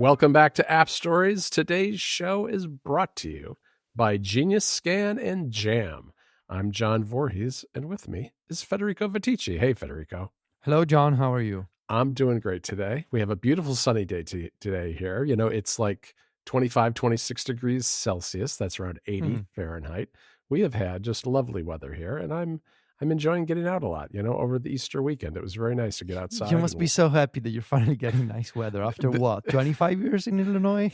Welcome back to App Stories. Today's show is brought to you by Genius Scan and Jam. I'm John Voorhees, and with me is Federico Viticci. Hey, Federico. Hello, John. How are you? I'm doing great today. We have a beautiful sunny day today here. You know, it's like 25, 26 degrees Celsius. That's around 80 Fahrenheit. We have had just lovely weather here, and I'm enjoying getting out a lot, you know, over the Easter weekend. It was very nice to get outside. You must be so happy that you're finally getting nice weather after what, 25 years in Illinois?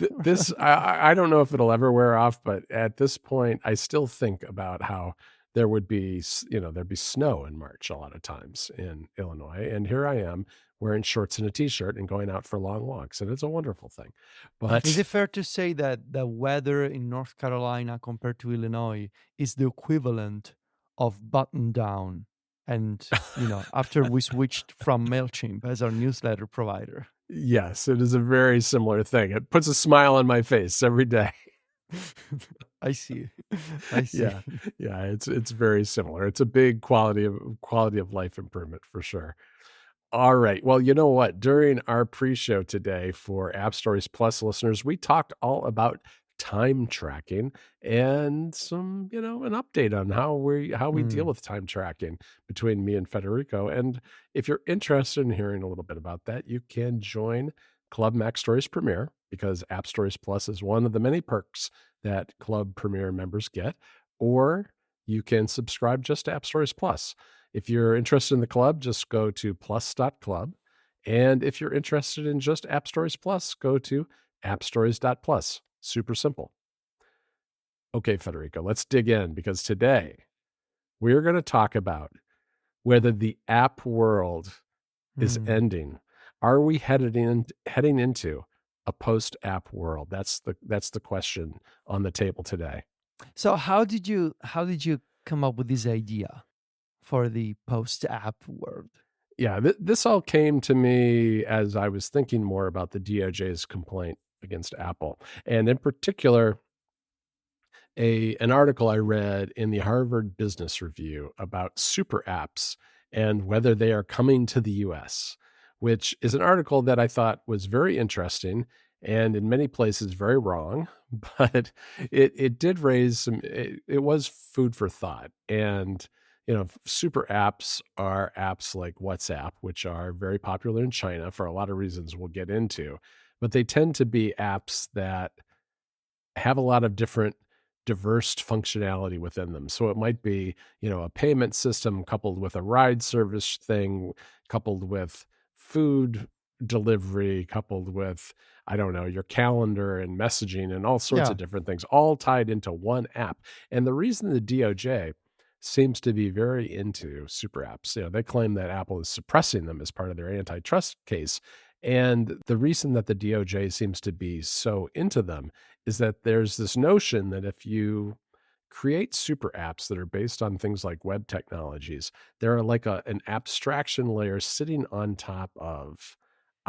I don't know if it'll ever wear off, but at this point, I still think about how there would be, you know, there'd be snow in March a lot of times in Illinois. And here I am wearing shorts and a t-shirt and going out for long walks. And it's a wonderful thing. But is it fair to say that the weather in North Carolina compared to Illinois is the equivalent of button down? And, you know, after we switched from MailChimp as our newsletter provider. Yes, it is a very similar thing. It puts a smile on my face every day. I see. Yeah, it's very similar. It's a big quality of life improvement for sure. All right. Well, you know what? During our pre-show today for App Stories Plus listeners, we talked all about time tracking and some, you know, an update on how we deal with time tracking between me and Federico. And if you're interested in hearing a little bit about that, you can join Club Mac Stories Premier, because App Stories Plus is one of the many perks that Club Premier members get, or you can subscribe just to App Stories Plus. If you're interested in the club, just go to plus.club. And if you're interested in just App Stories Plus, go to appstories.plus. Super simple. Okay, Federico, let's dig in, because today we're going to talk about whether the app world is ending. Are we heading into a post-app world? That's the question on the table today. So how did you come up with this idea for the post-app world? Yeah, this all came to me as I was thinking more about the DOJ's complaint against Apple, and in particular, an article I read in the Harvard Business Review about super apps and whether they are coming to the US, which is an article that I thought was very interesting and in many places very wrong, but it did raise some, it was food for thought. And, you know, super apps are apps like WhatsApp, which are very popular in China for a lot of reasons we'll get into, but they tend to be apps that have a lot of different diverse functionality within them. So it might be, you know, a payment system coupled with a ride service thing, coupled with food delivery, coupled with, I don't know, your calendar and messaging and all sorts of different things, all tied into one app. And the reason the DOJ seems to be very into super apps, you know, they claim that Apple is suppressing them as part of their antitrust case. And the reason that the DOJ seems to be so into them is that there's this notion that if you create super apps that are based on things like web technologies, there are like an abstraction layer sitting on top of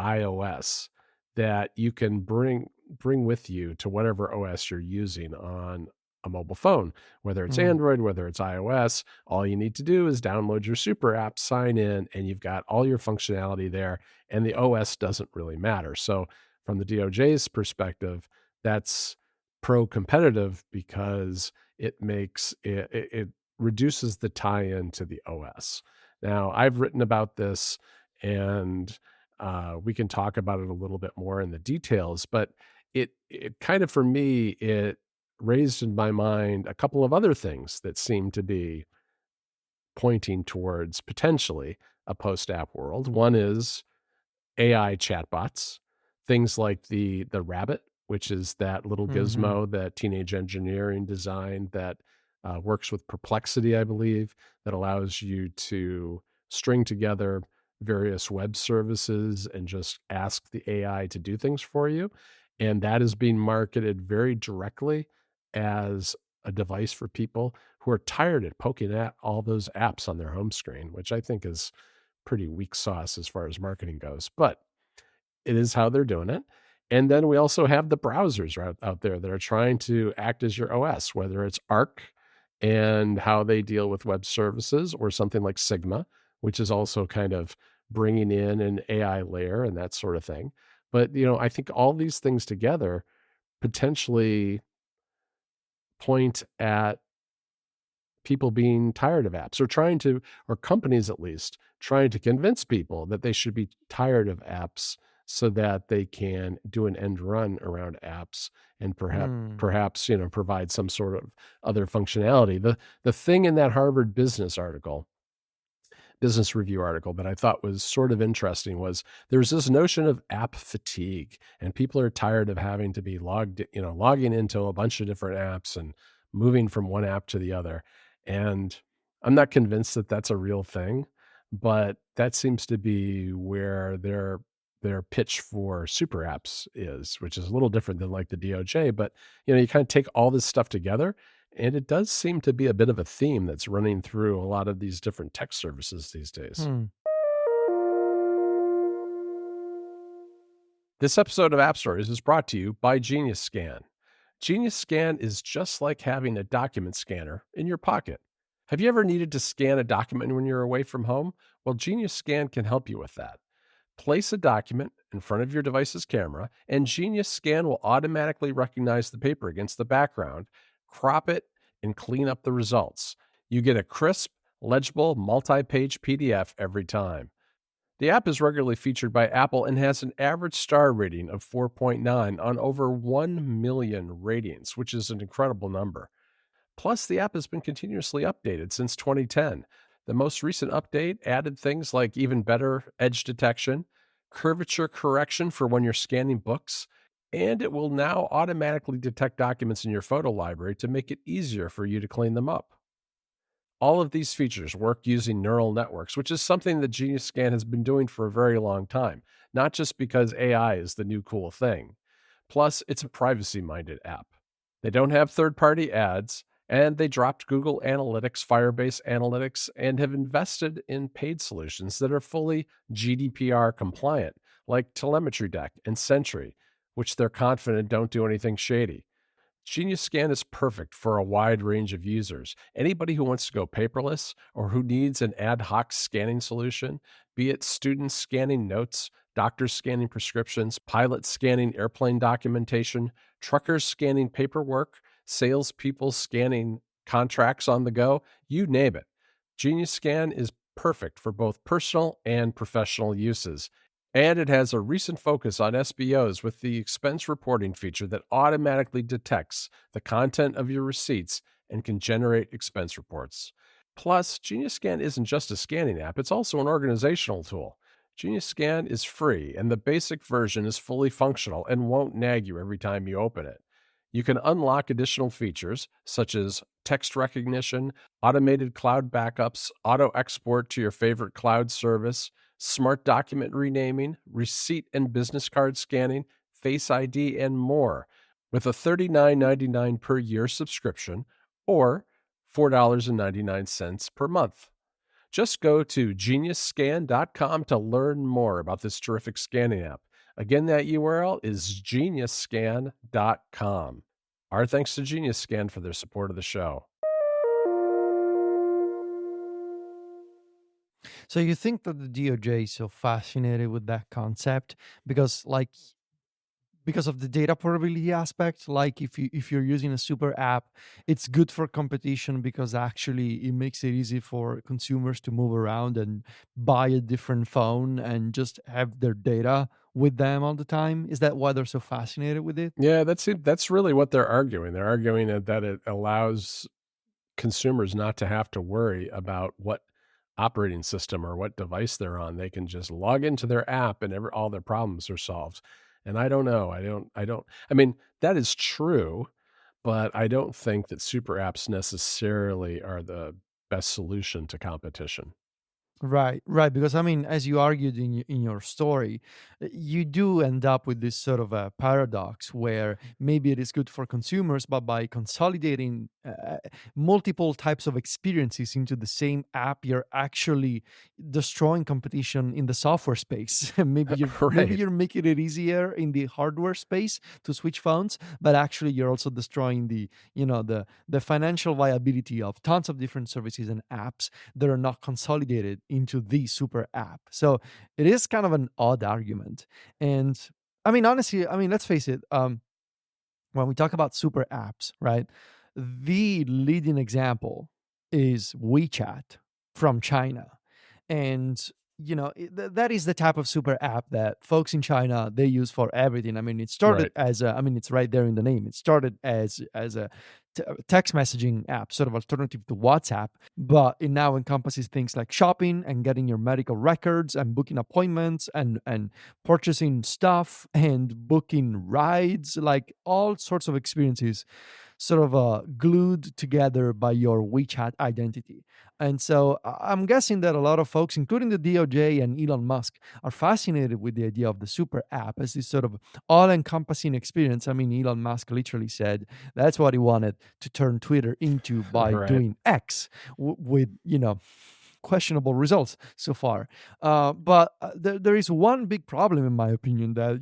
iOS that you can bring with you to whatever OS you're using on a mobile phone, whether it's Android, whether it's iOS. All you need to do is download your super app, sign in, and you've got all your functionality there, and the OS doesn't really matter. So from the DOJ's perspective, that's pro-competitive because it makes it reduces the tie-in to the OS. Now, I've written about this, and we can talk about it a little bit more in the details, but it kind of, for me, it raised in my mind a couple of other things that seem to be pointing towards potentially a post-app world. One is AI chatbots, things like the Rabbit, which is that little gizmo that Teenage Engineering designed that works with Perplexity, I believe, that allows you to string together various web services and just ask the AI to do things for you. And that is being marketed very directly as a device for people who are tired of poking at all those apps on their home screen, which I think is pretty weak sauce as far as marketing goes, but it is how they're doing it. And then we also have the browsers out there that are trying to act as your OS, whether it's Arc and how they deal with web services, or something like Sigma, which is also kind of bringing in an AI layer and that sort of thing. But, I think all these things together potentially point at people being tired of apps, or companies at least, trying to convince people that they should be tired of apps so that they can do an end run around apps and Hmm. perhaps, provide some sort of other functionality. The thing in that Harvard Business Review article that I thought was sort of interesting was there's this notion of app fatigue, and people are tired of having to be logging into a bunch of different apps and moving from one app to the other. And I'm not convinced that that's a real thing, but that seems to be where their pitch for super apps is, which is a little different than like the DOJ. But you kind of take all this stuff together, and it does seem to be a bit of a theme that's running through a lot of these different tech services these days. Hmm. This episode of App Stories is brought to you by Genius Scan. Genius Scan is just like having a document scanner in your pocket. Have you ever needed to scan a document when you're away from home? Well, Genius Scan can help you with that. Place a document in front of your device's camera, and Genius Scan will automatically recognize the paper against the background, crop it, and clean up the results. You get a crisp, legible, multi-page PDF every time. The app is regularly featured by Apple and has an average star rating of 4.9 on over 1 million ratings, which is an incredible number. Plus, the app has been continuously updated since 2010. The most recent update added things like even better edge detection, curvature correction for when you're scanning books, and it will now automatically detect documents in your photo library to make it easier for you to clean them up. All of these features work using neural networks, which is something that Genius Scan has been doing for a very long time, not just because AI is the new cool thing. Plus, it's a privacy minded app. They don't have third party ads, and they dropped Google Analytics, Firebase Analytics, and have invested in paid solutions that are fully GDPR compliant, like Telemetry Deck and Sentry, which they're confident don't do anything shady. Genius Scan is perfect for a wide range of users. Anybody who wants to go paperless or who needs an ad hoc scanning solution, be it students scanning notes, doctors scanning prescriptions, pilots scanning airplane documentation, truckers scanning paperwork, salespeople scanning contracts on the go, you name it. Genius Scan is perfect for both personal and professional uses. And it has a recent focus on SBOs with the expense reporting feature that automatically detects the content of your receipts and can generate expense reports. Plus, Genius Scan isn't just a scanning app, it's also an organizational tool. Genius Scan is free, and the basic version is fully functional and won't nag you every time you open it. You can unlock additional features such as text recognition, automated cloud backups, auto export to your favorite cloud service, smart document renaming, receipt and business card scanning, Face ID, and more with a $39.99 per year subscription or $4.99 per month. Just go to geniusscan.com to learn more about this terrific scanning app. Again, that URL is geniusscan.com. Our thanks to Genius Scan for their support of the show. So you think that the DOJ is so fascinated with that concept because of the data portability aspect, like if you're using a super app, it's good for competition because actually it makes it easy for consumers to move around and buy a different phone and just have their data with them all the time. Is that why they're so fascinated with it? Yeah, that's it. That's really what they're arguing. They're arguing that it allows consumers not to have to worry about what operating system or what device they're on. They can just log into their app and all their problems are solved. And I don't know. I mean, that is true, but I don't think that super apps necessarily are the best solution to competition. Right, right. Because I mean, as you argued in your story, you do end up with this sort of a paradox where maybe it is good for consumers, but by consolidating multiple types of experiences into the same app, you're actually destroying competition in the software space. Maybe Right. you're making it easier in the hardware space to switch phones, but actually you're also destroying the financial viability of tons of different services and apps that are not consolidated into the super app. So it is kind of an odd argument. And I mean, honestly, I mean, let's face it. When we talk about super apps, right? The leading example is WeChat from China. And that is the type of super app that folks in China, they use for everything. I mean, it started Right. as I mean, it's right there in the name. It started as a text messaging app, sort of alternative to WhatsApp, but it now encompasses things like shopping and getting your medical records and booking appointments and purchasing stuff and booking rides, like all sorts of experiences sort of glued together by your WeChat identity. And so I'm guessing that a lot of folks, including the DOJ and Elon Musk, are fascinated with the idea of the super app as this sort of all encompassing experience. I mean, Elon Musk literally said that's what he wanted to turn Twitter into by Right. doing X with, questionable results so far. But there is one big problem, in my opinion, that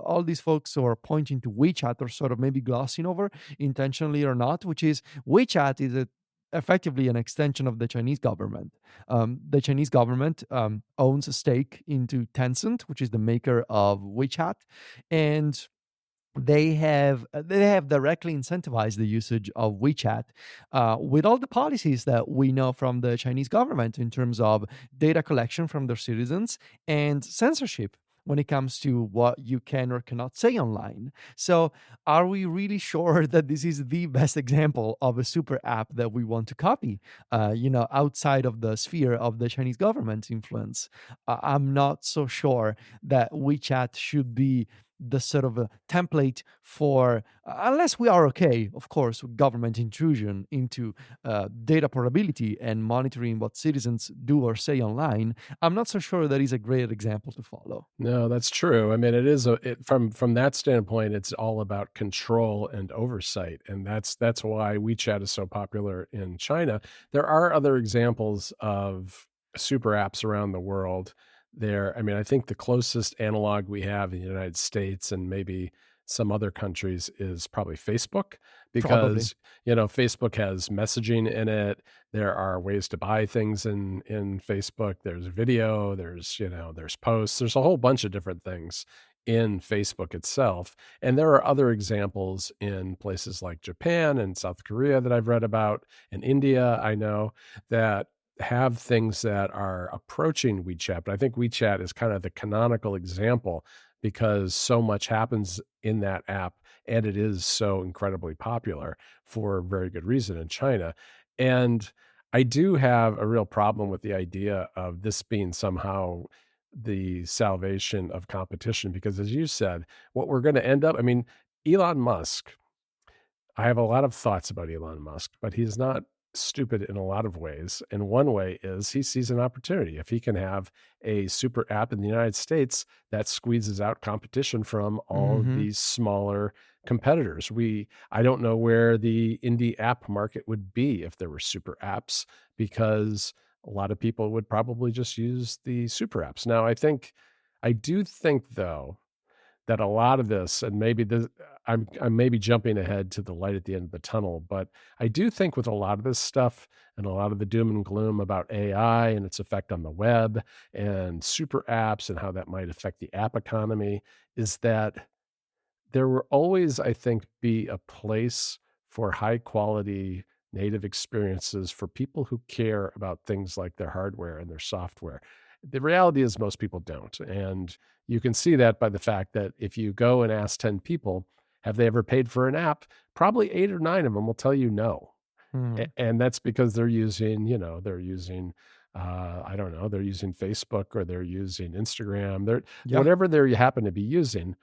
all these folks who are pointing to WeChat are sort of maybe glossing over, intentionally or not, which is WeChat is effectively an extension of the Chinese government. The Chinese government owns a stake into Tencent, which is the maker of WeChat, and they have directly incentivized the usage of WeChat with all the policies that we know from the Chinese government in terms of data collection from their citizens and censorship when it comes to what you can or cannot say online. So, are we really sure that this is the best example of a super app that we want to copy? Outside of the sphere of the Chinese government's influence, I'm not so sure that WeChat should be the sort of a template for, unless we are okay, of course, with government intrusion into data portability and monitoring what citizens do or say online. I'm not so sure that is a great example to follow. No, that's true. I mean, it is from that standpoint, it's all about control and oversight, and that's why WeChat is so popular in China. There are other examples of super apps around the world. I mean, I think the closest analog we have in the United States and maybe some other countries is probably Facebook, Probably. because Facebook has messaging in it. There are ways to buy things in Facebook. There's video, there's posts, there's a whole bunch of different things in Facebook itself. And there are other examples in places like Japan and South Korea that I've read about, and India, I know, that have things that are approaching WeChat. But I think WeChat is kind of the canonical example because so much happens in that app, and it is so incredibly popular for very good reason in China. And I do have a real problem with the idea of this being somehow the salvation of competition, because as you said, what we're going to end up, I mean, Elon Musk, I have a lot of thoughts about Elon Musk, but he's not stupid in a lot of ways. And one way is he sees an opportunity. If he can have a super app in the United States, that squeezes out competition from all of Hmm. these smaller competitors. I don't know where the indie app market would be if there were super apps, because a lot of people would probably just use the super apps. Now, I do think though, that a lot of this, and maybe this, I'm maybe jumping ahead to the light at the end of the tunnel, but I do think with a lot of this stuff and a lot of the doom and gloom about AI and its effect on the web and super apps and how that might affect the app economy, is that there will always, I think, be a place for high quality native experiences for people who care about things like their hardware and their software. The reality is most people don't. And you can see that by the fact that if you go and ask 10 people, have they ever paid for an app? Probably 8 or 9 of them will tell you no. Hmm. And that's because they're using, I don't know, they're using Facebook or they're using Instagram. Yeah. Whatever they happen to be using,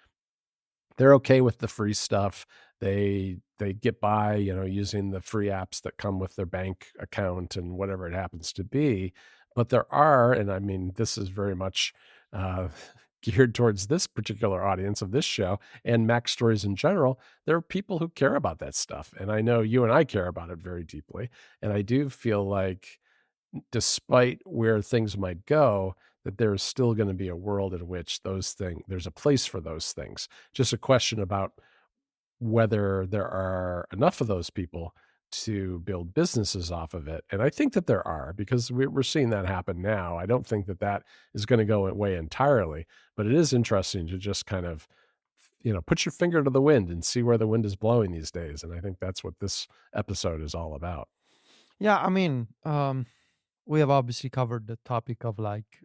they're okay with the free stuff. They get by, using the free apps that come with their bank account and whatever it happens to be. But there are, and I mean, this is very much uh, geared towards this particular audience of this show and Mac Stories in general. There are people who care about that stuff, and I know you and I care about it very deeply. And I do feel like, despite where things might go, that there's still going to be a world in which there's a place for those things. Just a question about whether there are enough of those people to build businesses off of it. And I think that there are, because we're seeing that happen now. I don't think that is going to go away entirely, but it is interesting to just kind of put your finger to the wind and see where the wind is blowing these days. And I think that's what this episode is all about. Yeah, I mean, we have obviously covered the topic of like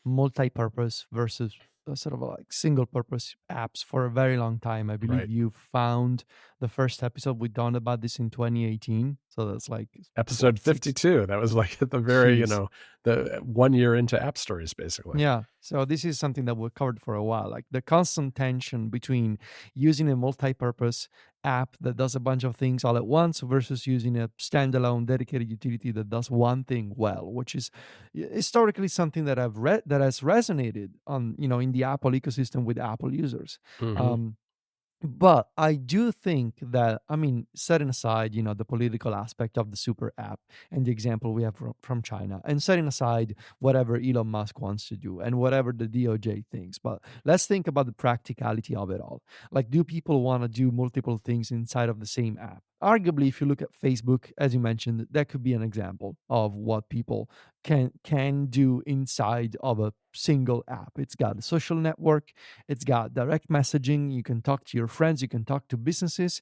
multi-purpose versus sort of like single-purpose apps for a very long time. I believe Right. you found the first episode we done about this in 2018, so that's like Episode what, six? 52. That was like at the very, Jeez. the 1 year into App Stories, basically. Yeah. So this is something that we covered for a while, like the constant tension between using a multi-purpose app that does a bunch of things all at once versus using a standalone dedicated utility that does one thing well, which is historically something that I've read that has resonated on, in the Apple ecosystem with Apple users. Hmm. Um, but I do think that, I mean, setting aside, the political aspect of the super app and the example we have from China, and setting aside whatever Elon Musk wants to do and whatever the DOJ thinks, but let's think about the practicality of it all. Like, do people want to do multiple things inside of the same app? Arguably, if you look at Facebook, as you mentioned, that could be an example of what people can do inside of a single app. It's got a social network, it's got direct messaging. You can talk to your friends. You can talk to businesses.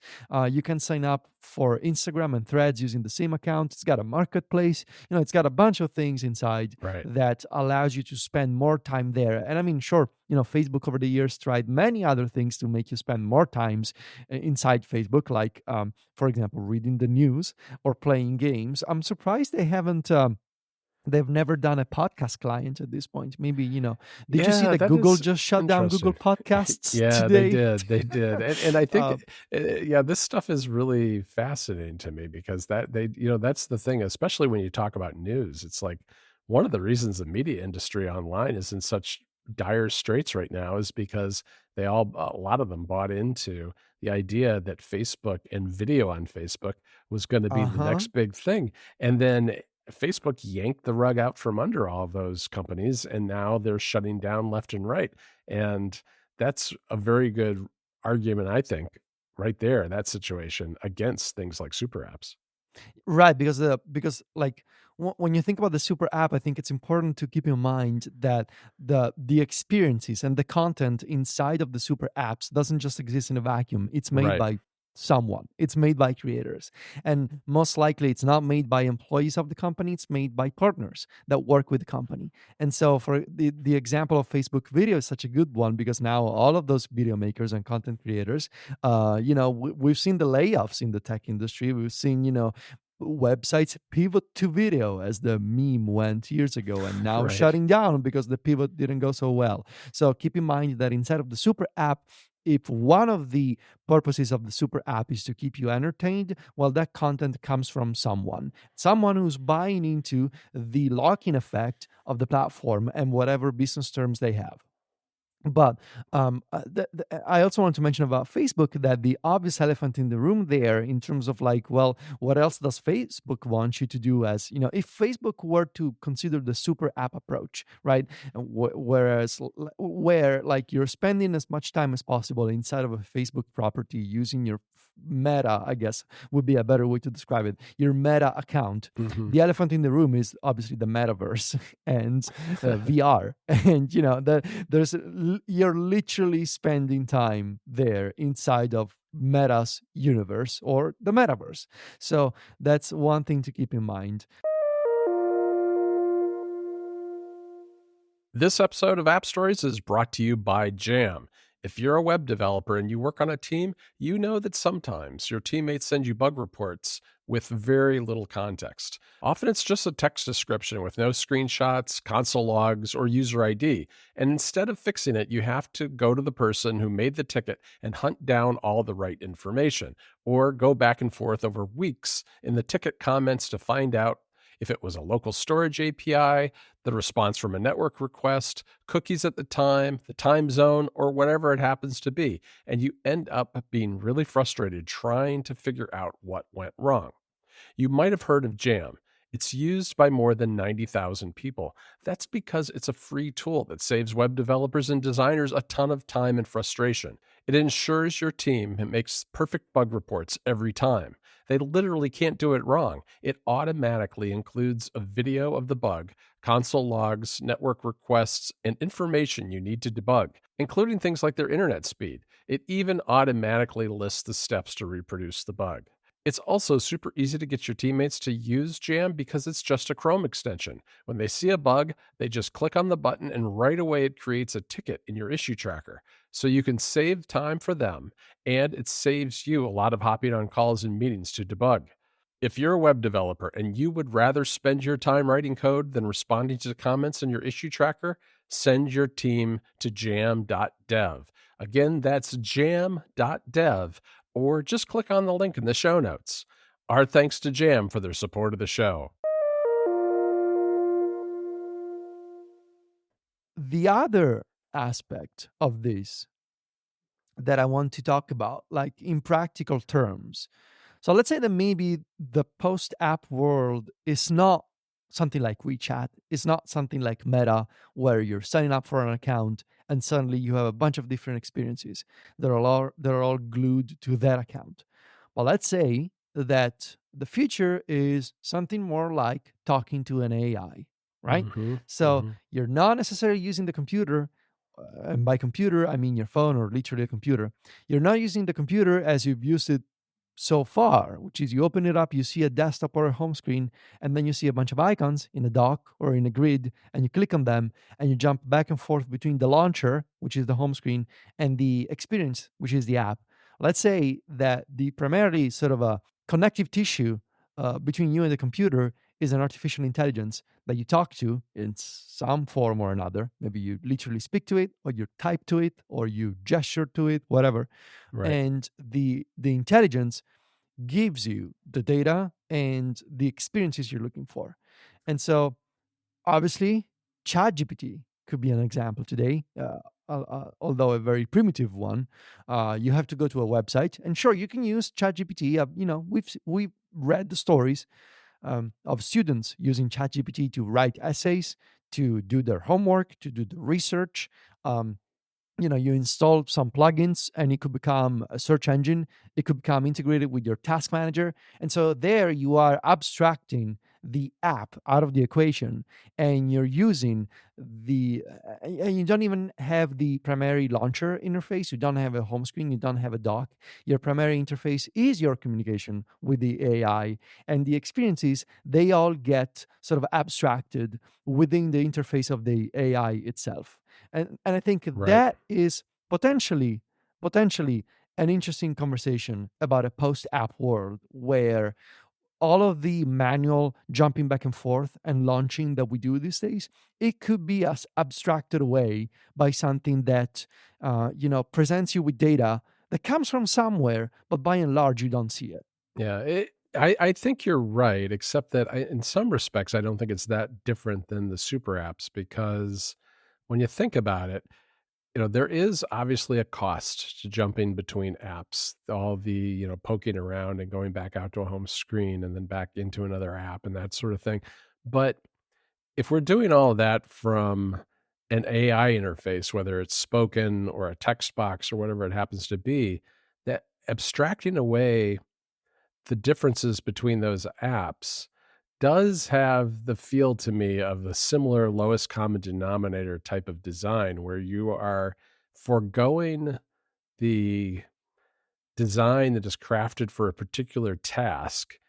You can sign up for Instagram and Threads using the same account. It's got a marketplace. It's got a bunch of things inside Right. that allows you to spend more time there. And I mean, sure, Facebook over the years tried many other things to make you spend more times inside Facebook, like, for example, reading the news or playing games. I'm surprised they haven't. They've never done a podcast client at this point. Maybe, did you see Yeah, that that Google is just shut down Google interesting. Podcasts Yeah, they today? did. They did. And I think, Um, yeah, this stuff is really fascinating to me because that's the thing, especially when you talk about news. It's like one of the reasons the media industry online is in such dire straits right now is because a lot of them bought into the idea that Facebook and video on Facebook was going to be the uh-huh. next big thing. And then Facebook yanked the rug out from under all of those companies, and now they're shutting down left and right. And that's a very good argument, I think, right there, that situation against things like super apps. Right, because like when you think about the super app, I think it's important to keep in mind that the experiences and the content inside of the super apps doesn't just exist in a vacuum. It's made Right. by someone. It's made by creators. And most likely it's not made by employees of the company, it's made by partners that work with the company. And so for the example of Facebook video is such a good one because now all of those video makers and content creators, we've seen the layoffs in the tech industry. We've seen, websites pivot to video as the meme went years ago and now Right. shutting down because the pivot didn't go so well. So keep in mind that inside of the super app, if one of the purposes of the super app is to keep you entertained, well, that content comes from someone who's buying into the lock-in effect of the platform and whatever business terms they have. But I also want to mention about Facebook that the obvious elephant in the room there, in terms of like, well, what else does Facebook want you to do? As if Facebook were to consider the super app approach, right? Whereas where like you're spending as much time as possible inside of a Facebook property using your Meta, I guess would be a better way to describe it, your Meta account. Hmm. The elephant in the room is obviously the metaverse and VR, and you're literally spending time there inside of Meta's universe or the metaverse. So that's one thing to keep in mind. This episode of App Stories is brought to you by Jam. If you're a web developer and you work on a team, you know that sometimes your teammates send you bug reports with very little context. Often it's just a text description with no screenshots, console logs, or user ID. And instead of fixing it, you have to go to the person who made the ticket and hunt down all the right information, or go back and forth over weeks in the ticket comments to find out if it was a local storage API, the response from a network request, cookies at the time zone, or whatever it happens to be. And you end up being really frustrated trying to figure out what went wrong. You might have heard of Jam. It's used by more than 90,000 people. That's because it's a free tool that saves web developers and designers a ton of time and frustration. It ensures your team makes perfect bug reports every time. They literally can't do it wrong. It automatically includes a video of the bug, console logs, network requests, and information you need to debug, including things like their internet speed. It even automatically lists the steps to reproduce the bug. It's also super easy to get your teammates to use Jam because it's just a Chrome extension. When they see a bug, they just click on the button and right away it creates a ticket in your issue tracker. So you can save time for them and it saves you a lot of hopping on calls and meetings to debug. If you're a web developer and you would rather spend your time writing code than responding to comments in your issue tracker, send your team to jam.dev. Again, that's jam.dev, or just click on the link in the show notes. Our thanks to Jam for their support of the show. The other aspect of this that I want to talk about, like in practical terms. So let's say that maybe the post app world is not something like WeChat, it's not something like Meta, where you're signing up for an account and suddenly you have a bunch of different experiences that are all glued to that account. But let's say that the future is something more like talking to an AI, right? Mm-hmm, So mm-hmm. you're not necessarily using the computer, and by computer, I mean your phone or literally a computer. You're not using the computer as you've used it so far, which is you open it up, you see a desktop or a home screen, and then you see a bunch of icons in a dock or in a grid, and you click on them and you jump back and forth between the launcher, which is the home screen, and the experience, which is the app. Let's say that the primarily sort of a connective tissue between you and the computer is an artificial intelligence that you talk to in some form or another. Maybe you literally speak to it, or you type to it, or you gesture to it, whatever. Right. And the intelligence gives you the data and the experiences you're looking for. And so obviously ChatGPT could be an example today, although a very primitive one. You have to go to a website, and sure, you can use ChatGPT. We've read the stories of students using ChatGPT to write essays, to do their homework, to do the research. You install some plugins and it could become a search engine. It could become integrated with your task manager. And so there you are abstracting the app out of the equation, and you're using and you don't even have the primary launcher interface. You don't have a home screen. You don't have a dock. Your primary interface is your communication with the AI, and the experiences, they all get sort of abstracted within the interface of the AI itself. And I think Right. that is potentially an interesting conversation about a post app world where all of the manual jumping back and forth and launching that we do these days, it could be as abstracted away by something that presents you with data that comes from somewhere, but by and large you don't see it. Yeah, I think you're right, except that in some respects, I don't think it's that different than the super apps because when you think about it, there is obviously a cost to jumping between apps, all the, poking around and going back out to a home screen and then back into another app and that sort of thing. But if we're doing all of that from an AI interface, whether it's spoken or a text box or whatever it happens to be, that abstracting away the differences between those apps does have the feel to me of a similar lowest common denominator type of design where you are foregoing the design that is crafted for a particular task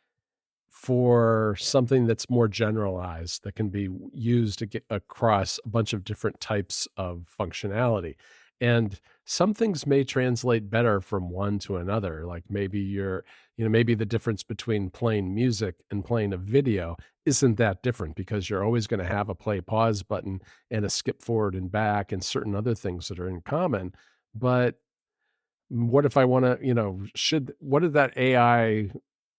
for something that's more generalized that can be used to get across a bunch of different types of functionality. And some things may translate better from one to another. Like maybe the difference between playing music and playing a video isn't that different because you're always going to have a play pause button and a skip forward and back and certain other things that are in common. But what if I want to, what is that AI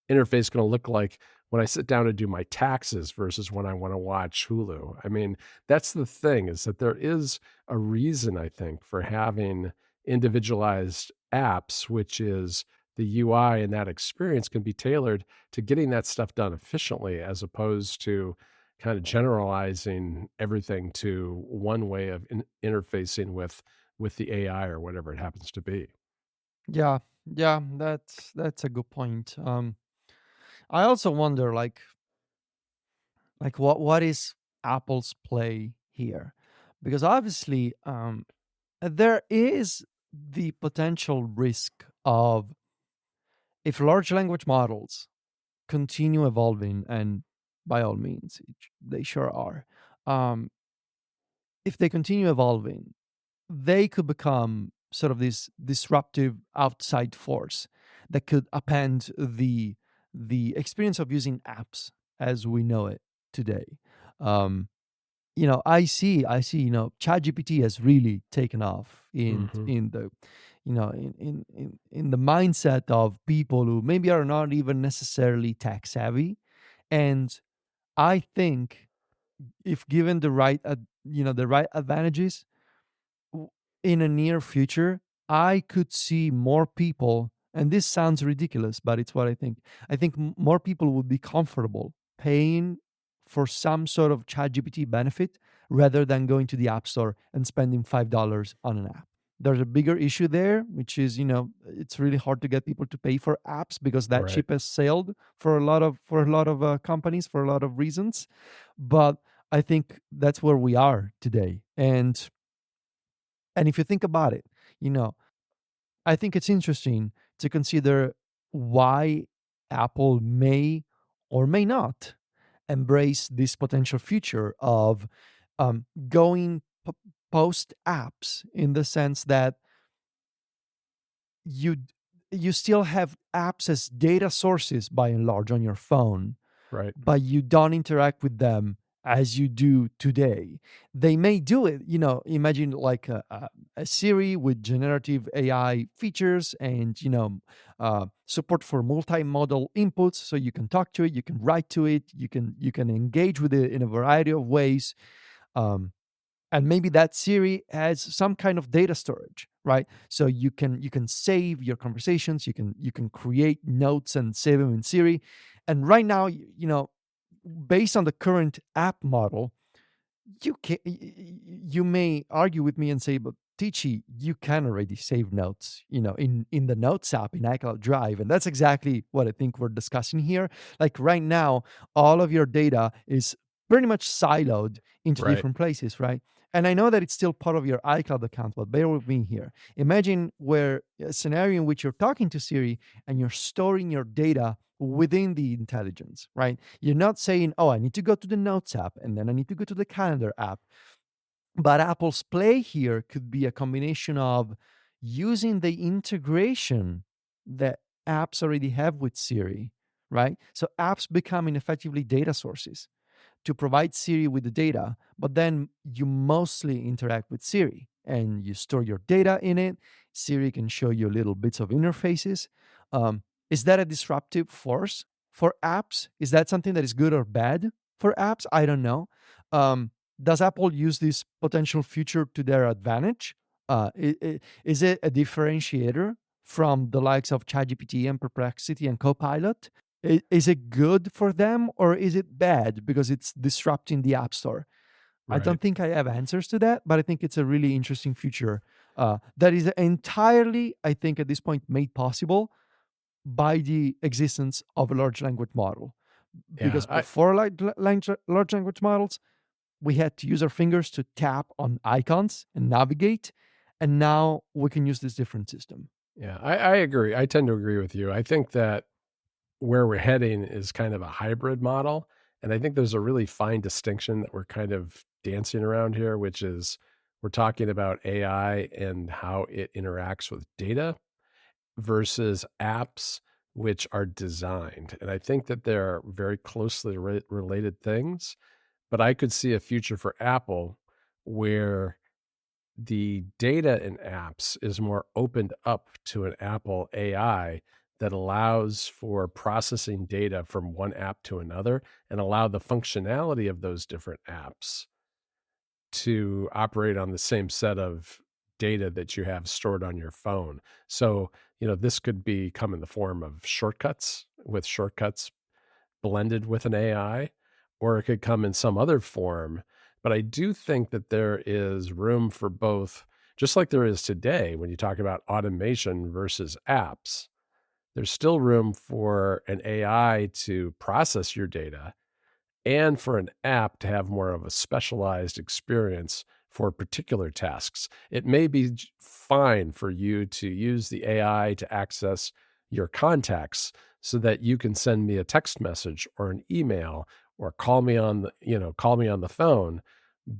interface going to look like when I sit down to do my taxes versus when I want to watch Hulu? I mean, that's the thing, is that there is a reason, I think, for having individualized apps, which is the UI and that experience can be tailored to getting that stuff done efficiently as opposed to kind of generalizing everything to one way of interfacing with the AI or whatever it happens to be. Yeah, yeah, that's a good point. I also wonder, like what is Apple's play here? Because obviously, there is the potential risk of, if large language models continue evolving, and by all means, they sure are, um, if they continue evolving, they could become sort of this disruptive outside force that could upend the experience of using apps as we know it today. Um, I see, ChatGPT has really taken off Hmm. in the, in the mindset of people who maybe are not even necessarily tech savvy, and I think if given the right, the right advantages, w- in a near future, I could see more people, and this sounds ridiculous, but it's what I think. I think more people would be comfortable paying for some sort of ChatGPT benefit rather than going to the App Store and spending $5 on an app. There's a bigger issue there, which is, it's really hard to get people to pay for apps because that Right. ship has sailed for a lot of companies for a lot of reasons. But I think that's where we are today, and if you think about it, you know, I think it's interesting to consider why Apple may or may not embrace this potential future of going post apps, in the sense that you you still have apps as data sources by and large on your phone, Right. but you don't interact with them as you do today. They may do it, imagine like a Siri with generative AI features and, support for multimodal inputs. So you can talk to it, you can write to it, you can engage with it in a variety of ways. Um, and maybe that Siri has some kind of data storage, right? So you can save your conversations, you can create notes and save them in Siri. And right now, based on the current app model, you may argue with me and say, but Tichi, you can already save notes, in the Notes app in iCloud Drive. And that's exactly what I think we're discussing here. Like right now, all of your data is pretty much siloed into Right. different places, right? And I know that it's still part of your iCloud account, but bear with me here. Imagine where a scenario in which you're talking to Siri and you're storing your data within the intelligence, right? You're not saying, oh, I need to go to the Notes app and then I need to go to the Calendar app. But Apple's play here could be a combination of using the integration that apps already have with Siri, right? So apps becoming effectively data sources to provide Siri with the data, but then you mostly interact with Siri and you store your data in it. Siri can show you little bits of interfaces. Is that a disruptive force for apps? Is that something that is good or bad for apps? I don't know. Um, does Apple use this potential future to their advantage? Is it a differentiator from the likes of ChatGPT and Perplexity and Copilot? Is it good for them or is it bad because it's disrupting the App Store? I Right. don't think I have answers to that, but I think it's a really interesting future that is entirely, I think, at this point, made possible by the existence of a large language model. Yeah. Because before large language models, we had to use our fingers to tap on icons and navigate, and now we can use this different system. Yeah. I agree. I tend to agree with you. I think that where we're heading is kind of a hybrid model. And I think there's a really fine distinction that we're kind of dancing around here, which is we're talking about AI and how it interacts with data versus apps, which are designed. And I think that they're very closely related things. But I could see a future for Apple where the data in apps is more opened up to an Apple AI that allows for processing data from one app to another and allow the functionality of those different apps to operate on the same set of data that you have stored on your phone. So, this could come in the form of shortcuts, with shortcuts blended with an AI, or it could come in some other form. But I do think that there is room for both, just like there is today when you talk about automation versus apps. There's still room for an AI to process your data and for an app to have more of a specialized experience for particular tasks. It may be fine for you to use the AI to access your contacts so that you can send me a text message or an email or call me on the phone,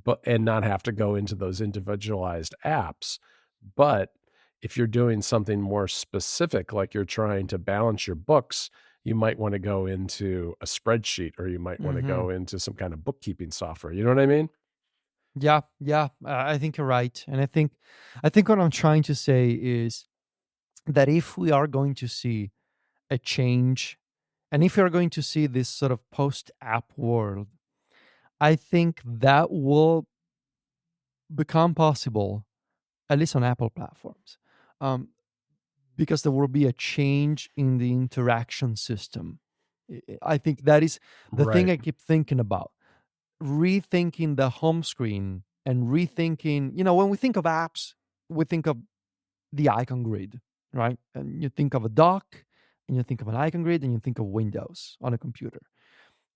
but and not have to go into those individualized apps. But if you're doing something more specific, like you're trying to balance your books, you might want to go into a spreadsheet, or you might want to Mm-hmm. go into some kind of bookkeeping software. You know what I mean? Yeah, yeah, I think you're right, and I think what I'm trying to say is that if we are going to see a change, and if we are going to see this sort of post-app world, I think that will become possible, at least on Apple platforms, um, because there will be a change in the interaction system. I think that is the thing Right. I keep thinking about. Rethinking the home screen and rethinking, when we think of apps, we think of the icon grid, right? And you think of a dock, and you think of an icon grid, and you think of Windows on a computer.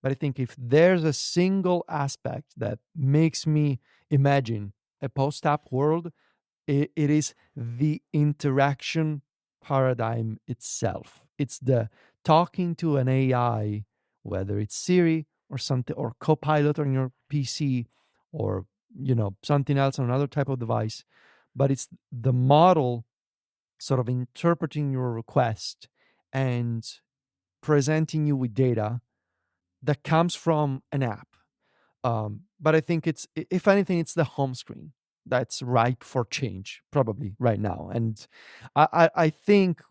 But I think if there's a single aspect that makes me imagine a post app world, it is the interaction paradigm itself. It's the talking to an AI, whether it's Siri or something, or Copilot on your PC, or something else on another type of device. But it's the model sort of interpreting your request and presenting you with data that comes from an app. But I think it's, if anything, it's the home screen that's ripe for change, probably right now. And I think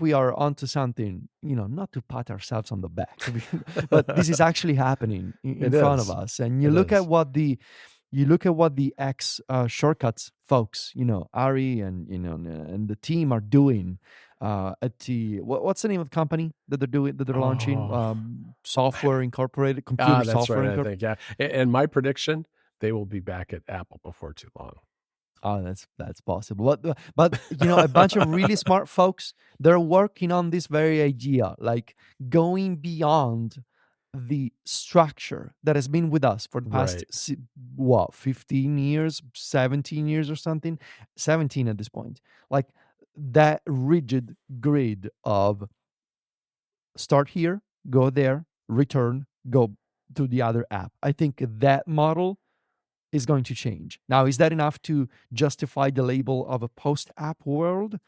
we are onto something. Not to pat ourselves on the back, but this is actually happening in It front of is. us. And you It look at is. what the X shortcuts folks, Ari and the team are doing at the what's the name of the company that they're launching? Oh, Software Incorporated, Computer that's Software right. I Incorporated. think, yeah. And my prediction, they will be back at Apple before too long. Oh, that's possible. But a bunch of really smart folks, they're working on this very idea, like going beyond the structure that has been with us for the past Right. 15 years, 17 years or something, 17 at this point. Like that rigid grid of start here, go there, return, go to the other app. I think that model is going to change. Now, is that enough to justify the label of a post-app world?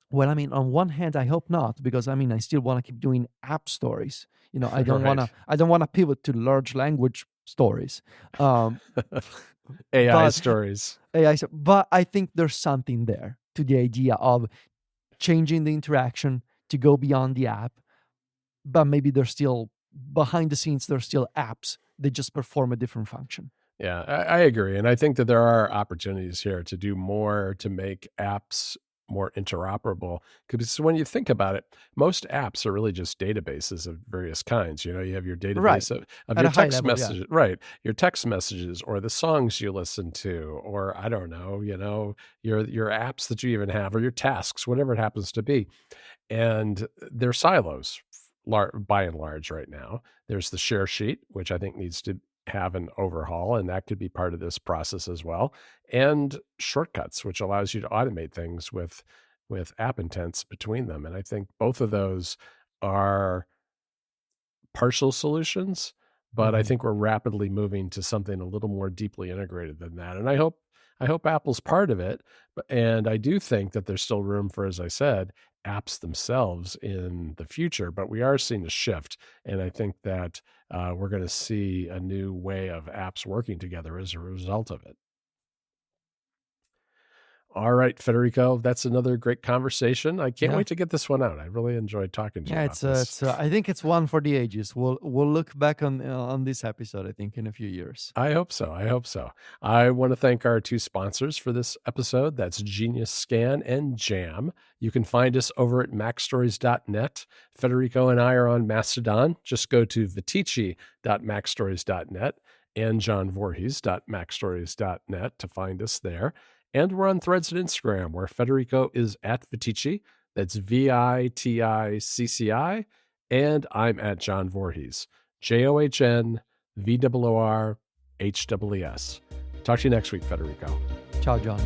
Well, I mean, on one hand, I hope not, because I still want to keep doing app stories. I don't want Right. to. I don't want to pivot to large language stories. Um, AI but stories. but I think there's something there to the idea of changing the interaction to go beyond the app. But maybe there's still behind the scenes. There's still apps that just perform a different function. Yeah, I agree. And I think that there are opportunities here to do more to make apps more interoperable. Because when you think about it, most apps are really just databases of various kinds. You have your Right. database of At your a high text level, yeah. messages, right? Your text messages, or the songs you listen to, or I don't know, your apps that you even have, or your tasks, whatever it happens to be. And they're silos by and large right now. There's the share sheet, which I think needs to have an overhaul, and that could be part of this process as well. And shortcuts, which allows you to automate things with app intents between them. And I think both of those are partial solutions, but I Mhm. think we're rapidly moving to something a little more deeply integrated than that. And I hope Apple's part of it, and I do think that there's still room for, as I said, apps themselves in the future. But we are seeing a shift, and I think that we're going to see a new way of apps working together as a result of it. All right, Federico, that's another great conversation. I can't Yeah. wait to get this one out. I really enjoyed talking to you Yeah, about this. I think it's one for the ages. We'll look back on this episode, I think, in a few years. I hope so. I hope so. I want to thank our two sponsors for this episode. That's Genius Scan and Jam. You can find us over at macstories.net. Federico and I are on Mastodon. Just go to vitici.macstories.net and johnvorhees.macstories.net to find us there. And we're on Threads and Instagram, where Federico is at Vitici. That's VITICCI. And I'm at John Voorhees. JOHN VOORHWS. Talk to you next week, Federico. Ciao, John.